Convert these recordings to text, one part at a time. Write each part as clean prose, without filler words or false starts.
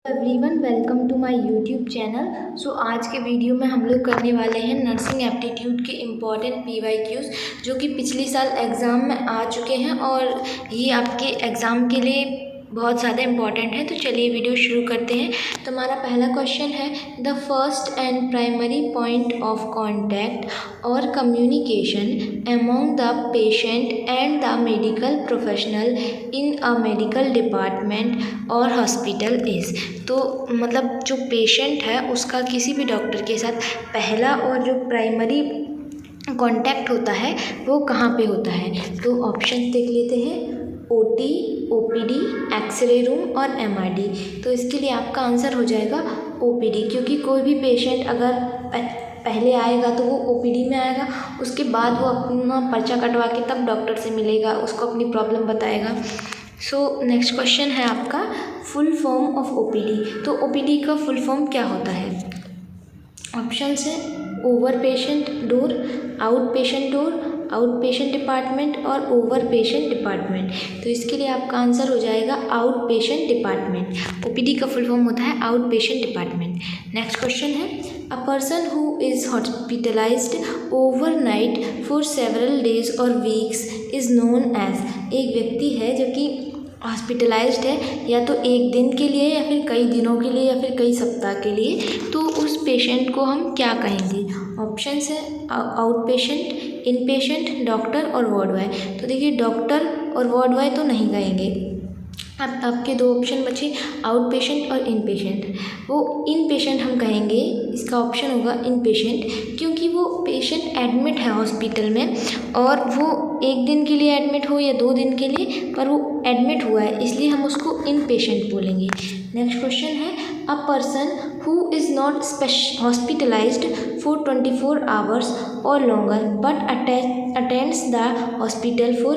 Everyone welcome to my YouTube channel. So आज के video में हम लोग करने वाले हैं नर्सिंग एप्टीट्यूड के इम्पॉर्टेंट PYQs जो कि पिछले साल एग्ज़ाम में आ चुके हैं और ये आपके एग्ज़ाम के लिए बहुत ज़्यादा इम्पॉर्टेंट है। तो चलिए वीडियो शुरू करते हैं। तो हमारा पहला क्वेश्चन है, the first and primary point of contact और communication among the patient and the medical professional in a medical department और हॉस्पिटल इज़। तो मतलब जो पेशेंट है उसका किसी भी डॉक्टर के साथ पहला और जो प्राइमरी कांटेक्ट होता है वो कहाँ पे होता है। तो ऑप्शन देख लेते हैं, OT, OPD, एक्सरे रूम और MRD। तो इसके लिए आपका आंसर हो जाएगा OPD, क्योंकि कोई भी पेशेंट अगर पहले आएगा तो वो OPD में आएगा, उसके बाद वो अपना पर्चा कटवा के तब डॉक्टर से मिलेगा, उसको अपनी प्रॉब्लम बताएगा। सो नेक्स्ट क्वेश्चन है आपका, फुल फॉर्म ऑफ OPD। तो OPD का फुल फॉर्म क्या होता है। ऑप्शन है over patient door, out patient door, out patient department और ओवर पेशेंट डिपार्टमेंट। तो इसके लिए आपका आंसर हो जाएगा आउट पेशेंट डिपार्टमेंट। OPD का फुल फॉर्म होता है out patient department. Next question है, a person who is hospitalized overnight for several days और वीक्स इज़ नोन एज। एक व्यक्ति है जो कि हॉस्पिटलाइज्ड है या तो एक दिन के लिए या फिर कई दिनों के लिए या फिर कई सप्ताह के लिए, तो उस पेशेंट को हम क्या कहेंगे। ऑप्शंस है आउट पेशेंट, इन पेशेंट, डॉक्टर और वार्ड बॉय। तो देखिए डॉक्टर और वार्ड बॉय तो नहीं कहेंगे। अब आपके दो ऑप्शन बचे, आउट पेशेंट और इन पेशेंट। वो इन पेशेंट हम कहेंगे, इसका ऑप्शन होगा इन पेशेंट, क्योंकि वो पेशेंट एडमिट है हॉस्पिटल में और वो एक दिन के लिए एडमिट हो या 2 दिन के लिए, पर वो एडमिट हुआ है, इसलिए हम उसको इन पेशेंट बोलेंगे। नेक्स्ट क्वेश्चन है, a person who is not hospitalized for 24 hours और longer but attends the hospital for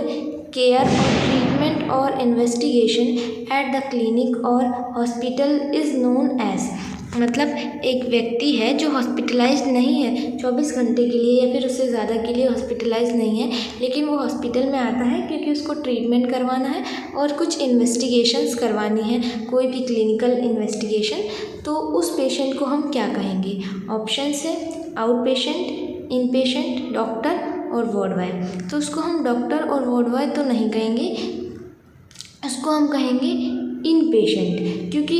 care और ट्रीटमेंट और इन्वेस्टिगेशन एट द क्लिनिक और हॉस्पिटल इज़ नोन एज। मतलब एक व्यक्ति है जो हॉस्पिटलाइज्ड नहीं है 24 घंटे के लिए या फिर उससे ज़्यादा के लिए हॉस्पिटलाइज्ड नहीं है, लेकिन वो हॉस्पिटल में आता है क्योंकि उसको ट्रीटमेंट करवाना है और कुछ इन्वेस्टिगेशंस करवानी है, कोई भी क्लिनिकल इन्वेस्टिगेशन। तो उस पेशेंट को हम क्या कहेंगे। ऑप्शन है आउट पेशेंट, इन पेशेंट, डॉक्टर और वार्ड बॉय। तो उसको हम डॉक्टर और वार्ड बॉय तो नहीं कहेंगे, उसको हम कहेंगे इन पेशेंट, क्योंकि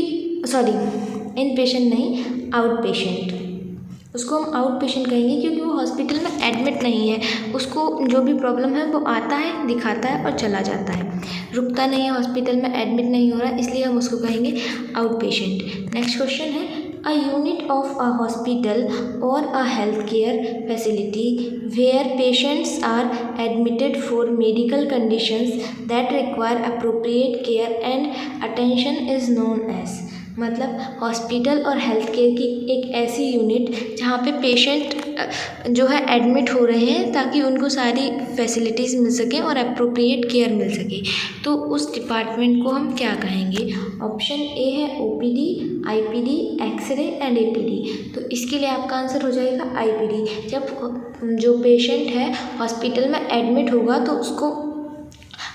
इन पेशेंट नहीं, आउट पेशेंट। उसको हम आउट पेशेंट कहेंगे क्योंकि वो हॉस्पिटल में एडमिट नहीं है, उसको जो भी प्रॉब्लम है वो आता है, दिखाता है और चला जाता है, रुकता नहीं है हॉस्पिटल में, एडमिट नहीं हो रहा है, इसलिए हम उसको कहेंगे आउट पेशेंट। नेक्स्ट क्वेश्चन है, a unit of a hospital or a healthcare facility where patients are admitted for medical conditions that require appropriate care and attention is known as। मतलब हॉस्पिटल और हेल्थ केयर की एक ऐसी unit जहाँ पे patient जो है एडमिट हो रहे हैं ताकि उनको सारी फैसिलिटीज़ मिल सकें और अप्रोप्रिएट केयर मिल सके, तो उस डिपार्टमेंट को हम क्या कहेंगे। ऑप्शन ए है OPD, IPD, x ray and APD। तो इसके लिए आपका आंसर हो जाएगा IPD। जब जो पेशेंट है हॉस्पिटल में एडमिट होगा तो उसको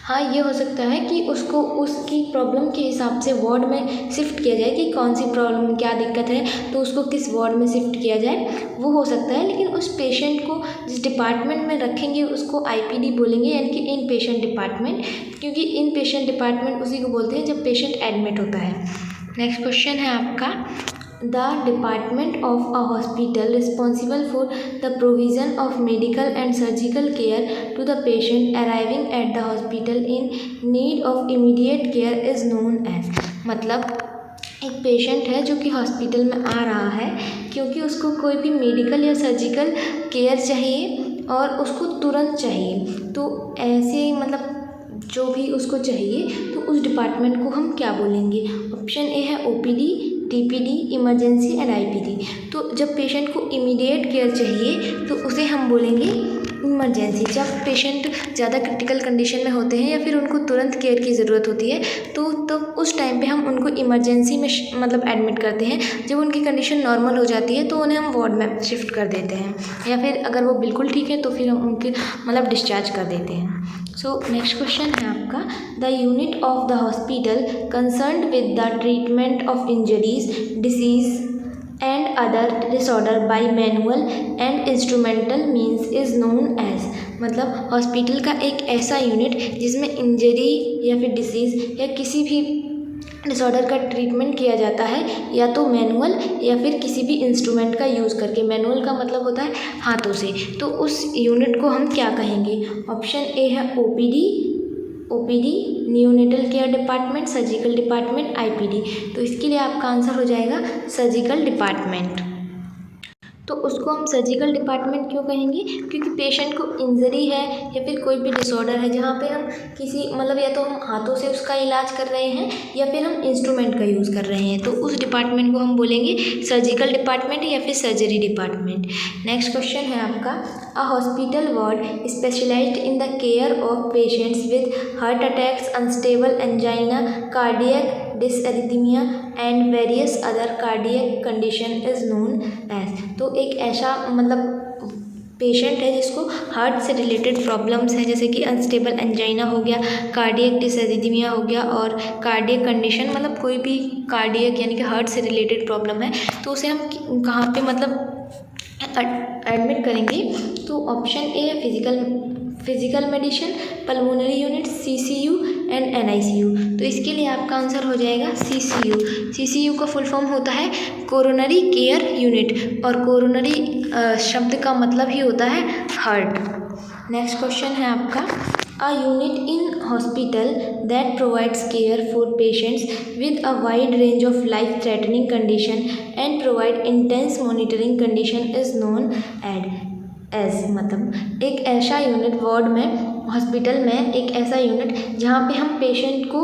हाँ ये हो सकता है कि उसको उसकी प्रॉब्लम के हिसाब से वार्ड में शिफ्ट किया जाए कि कौन सी प्रॉब्लम क्या दिक्कत है तो उसको किस वार्ड में शिफ्ट किया जाए, वो हो सकता है। लेकिन उस पेशेंट को जिस डिपार्टमेंट में रखेंगे उसको IPD बोलेंगे, यानी कि इन पेशेंट डिपार्टमेंट, क्योंकि इन पेशेंट डिपार्टमेंट उसी को बोलते हैं जब पेशेंट एडमिट होता है। नेक्स्ट क्वेश्चन है आपका, the department of a hospital responsible for the provision of medical and surgical care to the patient arriving at the hospital in need of immediate care is known as। मतलब एक patient है जो कि hospital में आ रहा है क्योंकि उसको कोई भी मेडिकल या सर्जिकल केयर चाहिए और उसको तुरंत चाहिए, तो ऐसे मतलब जो भी उसको चाहिए तो उस डिपार्टमेंट को हम क्या बोलेंगे। ऑप्शन ए है OPD, TPD, emergency and IPD। तो जब पेशेंट को इमीडिएट केयर चाहिए तो उसे हम बोलेंगे इमरजेंसी। जब पेशेंट ज़्यादा क्रिटिकल कंडीशन में होते हैं या फिर उनको तुरंत केयर की ज़रूरत होती है तो उस टाइम पे हम उनको इमरजेंसी में मतलब एडमिट करते हैं। जब उनकी कंडीशन नॉर्मल हो जाती है तो उन्हें हम वार्ड में शिफ्ट कर देते हैं, या फिर अगर वो बिल्कुल ठीक है तो फिर हम उनके मतलब डिस्चार्ज कर देते हैं। सो नेक्स्ट क्वेश्चन है आपका, the unit of the hospital concerned with the treatment of injuries, disease and other disorder by manual and instrumental means is known as. मतलब हॉस्पिटल का एक ऐसा यूनिट जिसमें इंजरी या फिर डिसीज़ या किसी भी डिसऑर्डर का ट्रीटमेंट किया जाता है या तो मैनुअल या फिर किसी भी इंस्ट्रूमेंट का यूज़ करके। मैनुअल का मतलब होता है हाथों से, तो उस यूनिट को हम क्या कहेंगे? ऑप्शन ए है OPD, neonatal care department, surgical department, IPD. तो इसके लिए आपका आंसर हो जाएगा सर्जिकल डिपार्टमेंट। तो उसको हम सर्जिकल डिपार्टमेंट क्यों कहेंगे? क्योंकि पेशेंट को इंजरी है या फिर कोई भी डिसऑर्डर है जहाँ पे हम किसी मतलब या तो हम हाथों से उसका इलाज कर रहे हैं या फिर हम इंस्ट्रूमेंट का यूज़ कर रहे हैं, तो उस डिपार्टमेंट को हम बोलेंगे सर्जिकल डिपार्टमेंट या फिर सर्जरी डिपार्टमेंट। नेक्स्ट क्वेश्चन है आपका, a hospital ward specialised in the care of patients with heart attacks, unstable angina, cardiac dysrhythmia and various other cardiac condition is known as. तो एक ऐसा मतलब पेशेंट है जिसको हार्ट से रिलेटेड प्रॉब्लम्स हैं, जैसे कि अनस्टेबल एंजाइना हो गया, कार्डियक डिसएरिथमिया हो गया और कार्डियक कंडीशन, मतलब कोई भी कार्डियक यानी कि हार्ट से रिलेटेड प्रॉब्लम है, तो उसे हम कहाँ पे मतलब एडमिट करेंगे? तो ऑप्शन ए है physical medicine, pulmonary unit, CCU and NICU. तो इसके लिए आपका आंसर हो जाएगा सीसीयू। सीसीयू का फुल फॉर्म होता है कोरोनरी केयर यूनिट, और कोरोनरी शब्द का मतलब ही होता है हार्ट। नेक्स्ट क्वेश्चन है आपका, a unit in hospital that provides care for patients with a wide range of life-threatening condition and provide intense monitoring condition is known as। मतलब एक ऐसा यूनिट वार्ड में, हॉस्पिटल में एक ऐसा यूनिट जहाँ पे हम पेशेंट को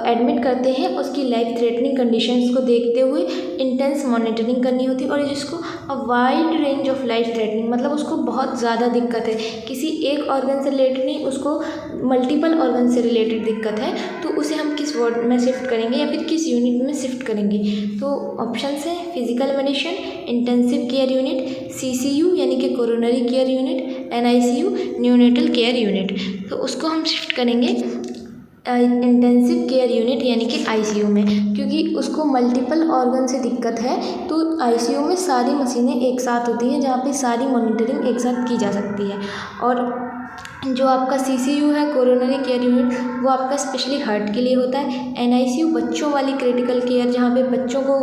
एडमिट करते हैं, उसकी लाइफ थ्रेटनिंग कंडीशंस को देखते हुए इंटेंस मॉनिटरिंग करनी होती है, और जिसको a wide range of life threatening मतलब उसको बहुत ज़्यादा दिक्कत है, किसी एक ऑर्गन से रिलेटेड नहीं, उसको मल्टीपल ऑर्गन से रिलेटेड दिक्कत है, तो उसे हम किस वार्ड में शिफ्ट करेंगे या फिर किस यूनिट में शिफ्ट करेंगे? तो ऑप्शन है physical medicine, intensive care unit, CCU यानी कि coronary care unit, NICU neonatal care unit. तो उसको हम शिफ्ट करेंगे इंटेंसिव केयर यूनिट यानी कि आईसीयू में, क्योंकि उसको मल्टीपल ऑर्गन से दिक्कत है, तो आईसीयू में सारी मशीनें एक साथ होती हैं जहाँ पे सारी मॉनिटरिंग एक साथ की जा सकती है। और जो आपका सीसीयू है कोरोनरी केयर यूनिट, वो आपका स्पेशली हार्ट के लिए होता है। एनआईसीयू बच्चों वाली क्रिटिकल केयर, जहाँ पे बच्चों को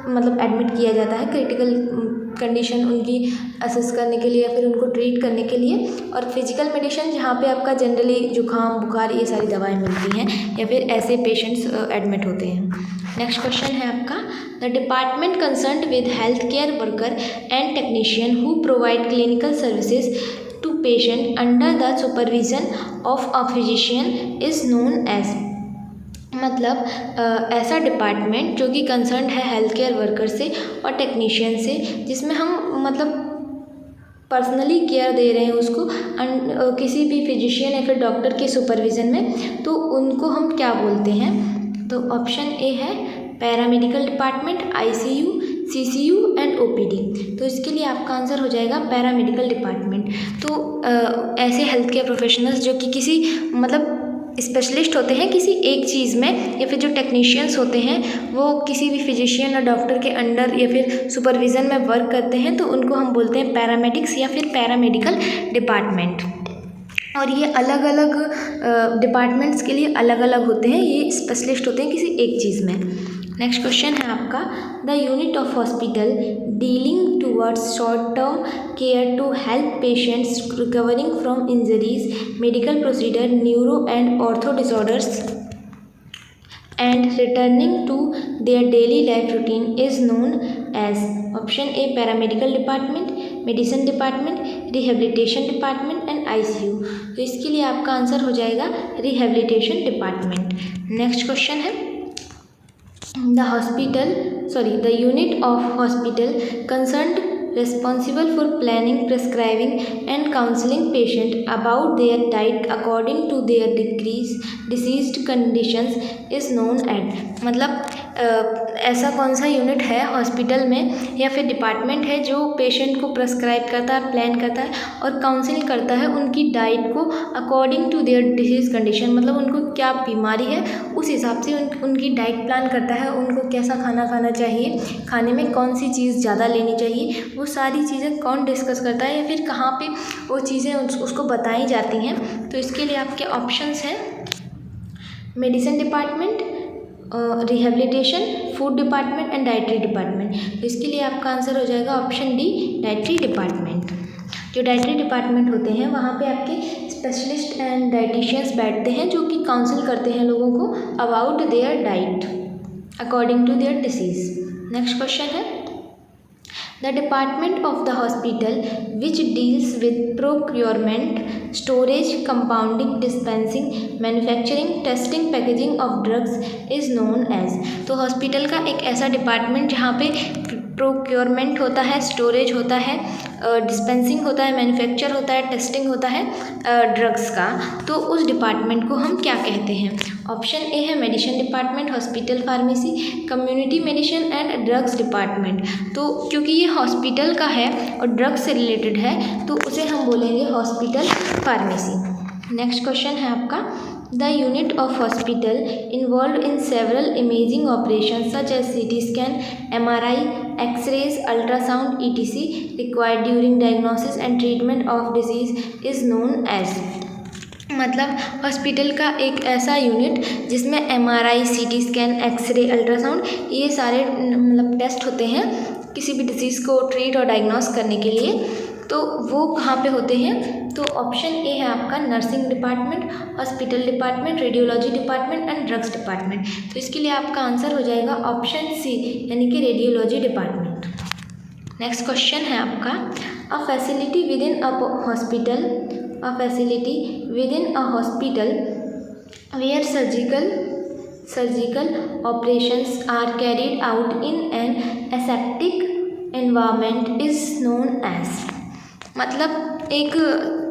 मतलब एडमिट किया जाता है क्रिटिकल कंडीशन उनकी असेस करने के लिए या फिर उनको ट्रीट करने के लिए। और फिजिकल मेडिसिन जहाँ पे आपका जनरली जुकाम बुखार ये सारी दवाएं मिलती हैं या फिर ऐसे पेशेंट्स एडमिट होते हैं। नेक्स्ट क्वेश्चन है आपका, the department concerned with health care worker and technician who provide clinical services to patient under the supervision of a physician is known as. मतलब ऐसा डिपार्टमेंट जो कि कंसर्न है हेल्थ केयर वर्कर से और technician से, जिसमें हम मतलब पर्सनली केयर दे रहे हैं उसको किसी भी फिजिशियन या फिर डॉक्टर के सुपरविज़न में, तो उनको हम क्या बोलते हैं? तो ऑप्शन ए है paramedical department, ICU, CCU and OPD. तो इसके लिए आपका आंसर हो जाएगा पैरामेडिकल डिपार्टमेंट। तो ऐसे हेल्थ केयर प्रोफेशनल्स जो कि किसी मतलब स्पेशलिस्ट होते हैं किसी एक चीज़ में, या फिर जो टेक्नीशियंस होते हैं वो किसी भी फिजिशियन और डॉक्टर के अंडर या फिर सुपरविज़न में वर्क करते हैं, तो उनको हम बोलते हैं पैरामेडिक्स या फिर पैरामेडिकल डिपार्टमेंट। और ये अलग अलग डिपार्टमेंट्स के लिए अलग अलग होते हैं, ये स्पेशलिस्ट होते हैं किसी एक चीज़ में। नेक्स्ट क्वेश्चन है आपका, the unit of hospital dealing towards short term care to help patients recovering from injuries, medical procedure, neuro and ortho disorders and returning to their daily life routine is known as. Option A paramedical department, medicine department, rehabilitation department and ICU. तो इसके लिए आपका answer हो जाएगा rehabilitation department. Next question है, the unit of hospital concerned responsible for planning, prescribing and counseling patient about their diet according to their diseased conditions is known as। मतलब ऐसा कौन सा यूनिट है हॉस्पिटल में या फिर डिपार्टमेंट है जो पेशेंट को प्रेस्क्राइब करता है, प्लान करता है और काउंसिल करता है उनकी डाइट को according to their disease condition, मतलब उनको क्या बीमारी है उस हिसाब से उनकी डाइट प्लान करता है, उनको कैसा खाना खाना चाहिए, खाने में कौन सी चीज़ ज़्यादा लेनी चाहिए, वो सारी चीज़ें कौन डिस्कस करता है या फिर कहाँ पे वो चीज़ें उसको बताई जाती हैं। तो इसके लिए आपके ऑप्शंस हैं medicine department, rehabilitation, food department and dietary department. तो इसके लिए आपका आंसर हो जाएगा ऑप्शन डी, डाइटरी डिपार्टमेंट। जो डाइटरी डिपार्टमेंट होते हैं वहाँ पे आपके स्पेशलिस्ट एंड डाइटिशियंस बैठते हैं जो कि काउंसिल करते हैं लोगों को about their diet according to their disease. Next question है the department of the hospital which deals with procurement, storage, compounding, dispensing, manufacturing, testing, packaging of drugs is known as। तो हॉस्पिटल का एक ऐसा department जहाँ पे procurement होता है, storage होता है, डिस्पेंसिंग होता है, मैन्युफैक्चर होता है, टेस्टिंग होता है ड्रग्स का, तो उस डिपार्टमेंट को हम क्या कहते हैं। ऑप्शन ए है medicine department, hospital pharmacy, community medicine and drugs department. तो क्योंकि ये हॉस्पिटल का है और ड्रग्स से रिलेटेड है तो उसे हम बोलेंगे हॉस्पिटल फार्मेसी। नेक्स्ट क्वेश्चन है आपका the unit of hospital involve in several imaging operation such as CT scan, MRI, x rays, ultrasound ETC required during diagnosis and treatment of disease is known as. मतलब hospital का एक ऐसा unit जिसमें MRI, CT scan, x ray, ultrasound ये सारे मतलब test होते हैं किसी भी डिजीज़ को ट्रीट और डायग्नोस करने के लिए, तो वो कहाँ पे होते हैं। तो ऑप्शन ए है आपका nursing department, hospital department, radiology department and drugs department. तो इसके लिए आपका आंसर हो जाएगा ऑप्शन सी यानी कि रेडियोलॉजी डिपार्टमेंट। नेक्स्ट क्वेश्चन है आपका a facility with in a hospital, a facility within a hospital where surgical operations are carried out in an aseptic environment is known as। मतलब एक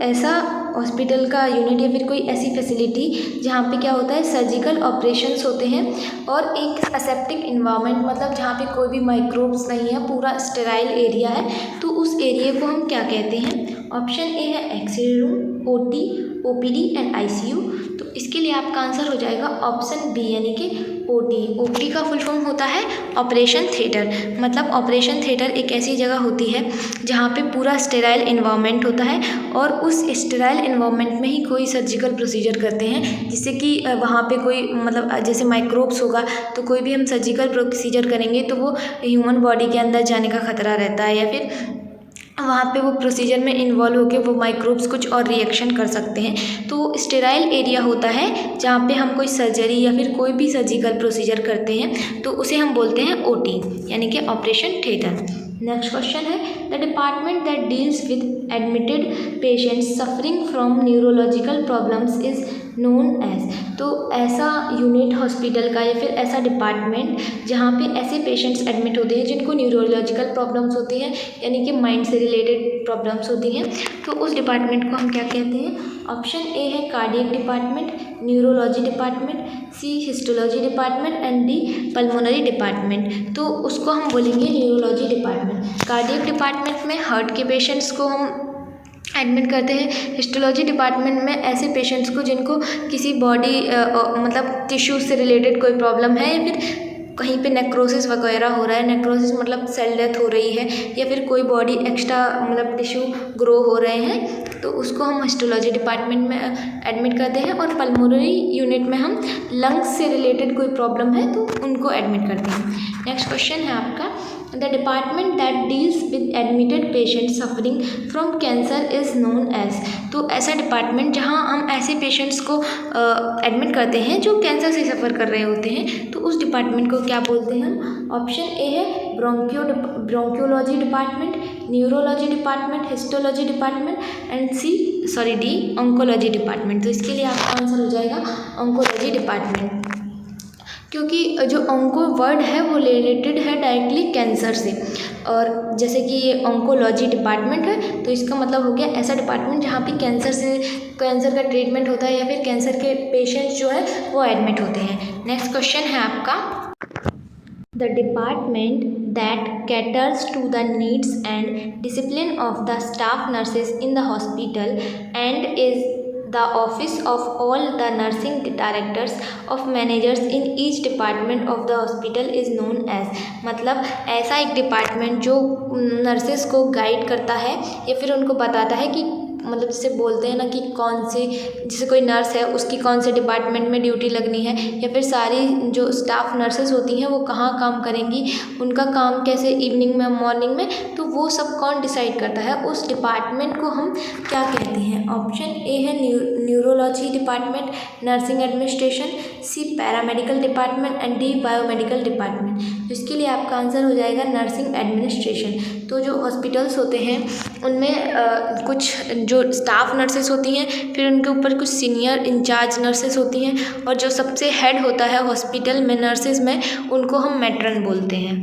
ऐसा hospital का unit या फिर कोई ऐसी फैसिलिटी जहाँ पे क्या होता है सर्जिकल ऑपरेशंस होते हैं और एक असेप्टिक इन्वायरमेंट मतलब जहाँ पे कोई भी माइक्रोब्स नहीं है, पूरा स्टेराइल एरिया है, तो उस एरिया को हम क्या कहते हैं। ऑप्शन ए है x ray room, OT, OPD and ICU। तो इसके लिए आपका आंसर हो जाएगा ऑप्शन बी यानी कि OT का फुल फॉर्म होता है ऑपरेशन थिएटर। मतलब ऑपरेशन थिएटर एक ऐसी जगह होती है जहाँ पे पूरा स्टेराइल इन्वायरमेंट होता है और उस स्टेराइल इन्वायरमेंट में ही कोई सर्जिकल प्रोसीजर करते हैं, जिससे कि वहाँ पे कोई मतलब जैसे माइक्रोब्स होगा तो कोई भी हम सर्जिकल प्रोसीजर करेंगे तो वो ह्यूमन बॉडी के अंदर जाने का खतरा रहता है या फिर वहाँ पे वो प्रोसीजर में इन्वॉल्व होकर वो माइक्रोब्स कुछ और रिएक्शन कर सकते हैं। तो स्टेराइल एरिया होता है जहाँ पे हम कोई सर्जरी या फिर कोई भी सर्जिकल प्रोसीजर करते हैं तो उसे हम बोलते हैं OT यानी कि ऑपरेशन थिएटर। नेक्स्ट क्वेश्चन है the department that deals with admitted patients suffering from neurological problems is known as. तो ऐसा यूनिट हॉस्पिटल का या फिर ऐसा डिपार्टमेंट जहाँ पे ऐसे पेशेंट्स एडमिट होते हैं जिनको न्यूरोलॉजिकल प्रॉब्लम्स होती हैं यानी कि माइंड से रिलेटेड प्रॉब्लम्स होती हैं, तो उस डिपार्टमेंट को हम क्या कहते हैं। ऑप्शन ए है cardiac department, neurology department, C histology department and D pulmonary department. तो उसको हम बोलेंगे न्यूरोलॉजी डिपार्टमेंट। कार्डियक डिपार्टमेंट में हार्ट के पेशेंट्स को हम एडमिट करते हैं। हिस्टोलॉजी डिपार्टमेंट में ऐसे पेशेंट्स को जिनको किसी बॉडी मतलब टिश्यूज से रिलेटेड कोई प्रॉब्लम है या फिर कहीं पे नेक्रोसिस वगैरह हो रहा है, नेक्रोसिस मतलब सेल डेथ हो रही है या फिर कोई बॉडी एक्स्ट्रा मतलब टिश्यू ग्रो हो रहे हैं, तो उसको हम हिस्टोलॉजी डिपार्टमेंट में एडमिट करते हैं। और पल्मोनरी यूनिट में हम लंग्स से रिलेटेड कोई प्रॉब्लम है तो उनको एडमिट करते हैं। नेक्स्ट क्वेश्चन है आपका the department that deals with admitted patient suffering from cancer is known as. तो ऐसा डिपार्टमेंट जहाँ हम ऐसे पेशेंट्स को एडमिट करते हैं जो कैंसर से सफ़र कर रहे होते हैं, तो उस डिपार्टमेंट को क्या बोलते हैं हम। ऑप्शन ए है bronchiology department, neurology department, histology department and the oncology department. तो इसके लिए आपका आंसर हो जाएगा ऑन्कोलॉजी डिपार्टमेंट, क्योंकि जो ऑन्को वर्ड है वो रिलेटेड है डायरेक्टली कैंसर से। और जैसे कि ये ऑन्कोलॉजी डिपार्टमेंट है तो इसका मतलब हो गया ऐसा डिपार्टमेंट जहाँ पे कैंसर का ट्रीटमेंट होता है या फिर कैंसर के पेशेंट्स जो है वो एडमिट होते हैं। नेक्स्ट क्वेश्चन है आपका The department that caters to the needs and discipline of the staff nurses in the hospital and is the office of all the nursing directors of managers in each department of the hospital is known as। मतलब ऐसा एक department जो nurses को guide करता है या फिर उनको बताता है कि मतलब जिसे बोलते हैं ना कि कौन सी, जैसे कोई नर्स है उसकी कौन से डिपार्टमेंट में ड्यूटी लगनी है, या फिर सारी जो स्टाफ नर्सेस होती हैं वो कहाँ काम करेंगी, उनका काम कैसे इवनिंग में मॉर्निंग में, तो वो सब कौन डिसाइड करता है, उस डिपार्टमेंट को हम क्या कहते हैं। ऑप्शन ए है neurology department, nursing administration, C paramedical department and D biomedical department. तो इसके लिए आपका आंसर हो जाएगा नर्सिंग एडमिनिस्ट्रेशन। तो जो हॉस्पिटल्स होते हैं उनमें कुछ जो स्टाफ नर्सेस होती हैं, फिर उनके ऊपर कुछ सीनियर इंचार्ज नर्सेस होती हैं, और जो सबसे हेड होता है हॉस्पिटल में नर्सेस में, उनको हम मैट्रन बोलते हैं।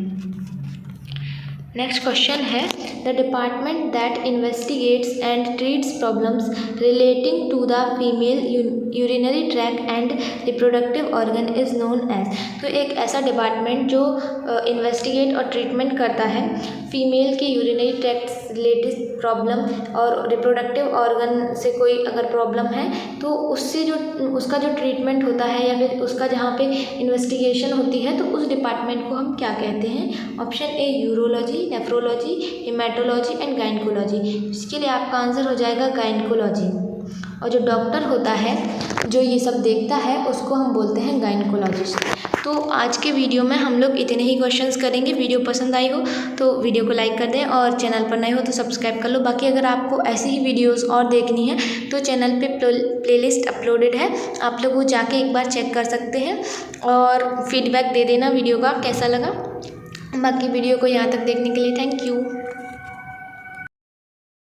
नेक्स्ट क्वेश्चन है the department that investigates and treats problems relating to the female urinary tract and reproductive organ is known as. तो एक ऐसा डिपार्टमेंट जो इन्वेस्टिगेट और ट्रीटमेंट करता है फीमेल के यूरिनरी ट्रैक्ट रिलेटेड प्रॉब्लम और रिप्रोडक्टिव ऑर्गन से कोई अगर प्रॉब्लम है तो उससे जो उसका जो ट्रीटमेंट होता है या फिर उसका जहाँ पे इन्वेस्टिगेशन होती है तो उस डिपार्टमेंट को हम क्या कहते हैं। Option A urology, nephrology, haematology and gynaecology. इसके लिए आपका आंसर हो जाएगा गायनिकोलॉजी। और जो डॉक्टर होता है जो ये सब देखता है उसको हम बोलते हैं गायनिकोलॉजिस्ट। तो आज के वीडियो में हम लोग इतने ही क्वेश्चंस करेंगे। वीडियो पसंद आई हो तो वीडियो को लाइक कर दें और चैनल पर नए हो तो सब्सक्राइब कर लो। बाकी अगर आपको ऐसी ही वीडियोस और देखनी है तो चैनल पे प्लेलिस्ट अपलोडेड है, आप लोग वो जाके एक बार चेक कर सकते हैं और फीडबैक दे देना वीडियो का कैसा लगा। बाकी वीडियो को यहाँ तक देखने के लिए थैंक यू।